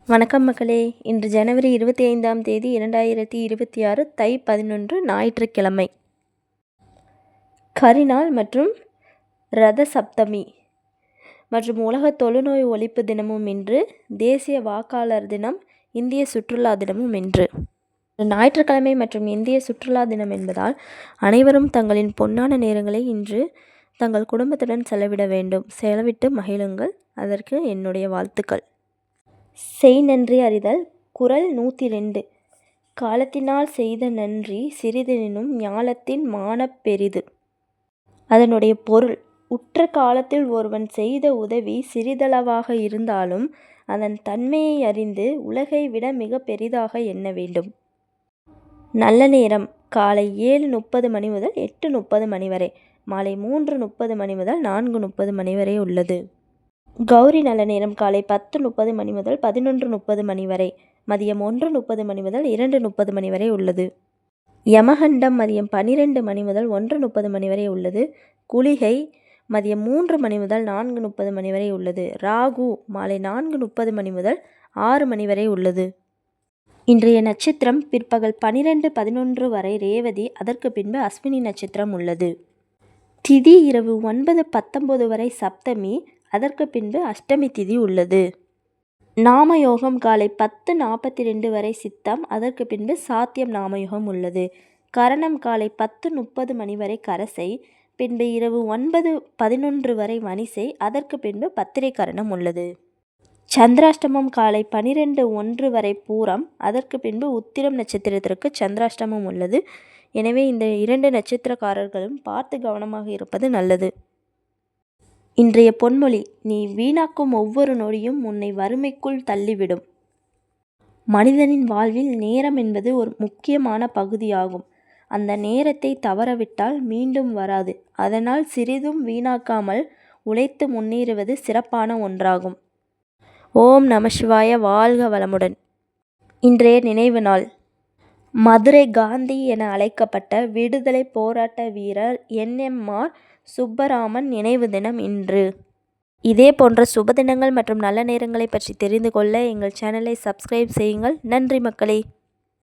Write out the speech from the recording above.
வணக்கம் மக்களே. இன்று ஜனவரி 25ஆம் தேதி 2026 தை 11 ஞாயிற்றுக்கிழமை. கரிநாள் மற்றும் ரத சப்தமி மற்றும் உலக தொழுநோய் ஒழிப்பு தினமும் இன்று. தேசிய வாக்காளர் தினம், இந்திய சுற்றுலா தினமும் இன்று. ஞாயிற்றுக்கிழமை மற்றும் இந்திய சுற்றுலா தினம் என்பதால் அனைவரும் தங்களின் பொன்னான நேரங்களை இன்று தங்கள் குடும்பத்துடன் செலவிட வேண்டும். செலவிட்டு மகிழுங்கள். அதற்கு என்னுடைய வாழ்த்துக்கள். செய் நன்றி அறிதல். குறள் 102. காலத்தினால் செய்த நன்றி சிறிதெனினும் ஞாலத்தின் மாணப் பெரிது. அதனுடைய பொருள்: உற்ற காலத்தில் ஒருவன் செய்த உதவி சிறிதளவாக இருந்தாலும் அதன் தன்மையை அறிந்து உலகை விட மிக பெரிதாக எண்ண வேண்டும். நல்ல நேரம்: காலை 7:30 மணி முதல் 8:30 மணி வரை, மாலை 3:30 மணி முதல் 4:30 மணி வரை உள்ளது. கௌரி நல்ல நேரம்: காலை 10:30 மணி முதல் 11:30 மணி வரை, மதியம் 1:30 மணி முதல் 2:30 மணி வரை உள்ளது. யமகண்டம் மதியம் 12 மணி முதல் 1:30 மணி வரை உள்ளது. குளிகை மதியம் 3 மணி முதல் 4:30 மணி வரை உள்ளது. ராகு மாலை 4:30 மணி முதல் 6 மணி வரை உள்ளது. இன்றைய நட்சத்திரம் பிற்பகல் 12:11 வரை ரேவதி, அதற்கு பின்பு அஸ்வினி நட்சத்திரம் உள்ளது. திதி இரவு 9:19 வரை சப்தமி, அதற்கு பின்பு அஷ்டமி திதி உள்ளது. நாமயோகம் காலை 10:42 வரை சித்தம், அதற்கு பின்பு சாத்தியம் நாமயோகம் உள்ளது. கரணம் காலை 10:30 மணி வரை கரசை, பின்பு இரவு 9:11 வரை வணிசை, அதற்கு பின்பு பத்திரை கரணம் உள்ளது. சந்திராஷ்டமம் காலை 12:01 வரை பூரம், அதற்கு பின்பு உத்திரம் நட்சத்திரத்திற்கு சந்திராஷ்டமம் உள்ளது. எனவே இந்த 2 நட்சத்திரக்காரர்களும் பார்த்து கவனமாக இருப்பது நல்லது. இன்றைய பொன்மொழி: நீ வீணாக்கும் ஒவ்வொரு நொடியும் உன்னை வறுமைக்குள் தள்ளிவிடும். மனிதனின் வாழ்வில் நேரம் என்பது ஒரு முக்கியமான பகுதியாகும். அந்த நேரத்தை தவறவிட்டால் மீண்டும் வராது. அதனால் சிறிதும் வீணாக்காமல் உழைத்து முன்னேறுவது சிறப்பான ஒன்றாகும். ஓம் நம சிவாய. வாழ்க வளமுடன். இன்றைய நினைவு நாள்: மதுரை காந்தி என அழைக்கப்பட்ட விடுதலை போராட்ட வீரர் NMR சுப்பராமன் நினைவு தினம் இன்று. இதே போன்ற சுப தினங்கள் மற்றும் நல்ல நேரங்களை பற்றி தெரிந்து கொள்ள எங்கள் சேனலை சப்ஸ்கிரைப் செய்யுங்கள். நன்றி மக்களே.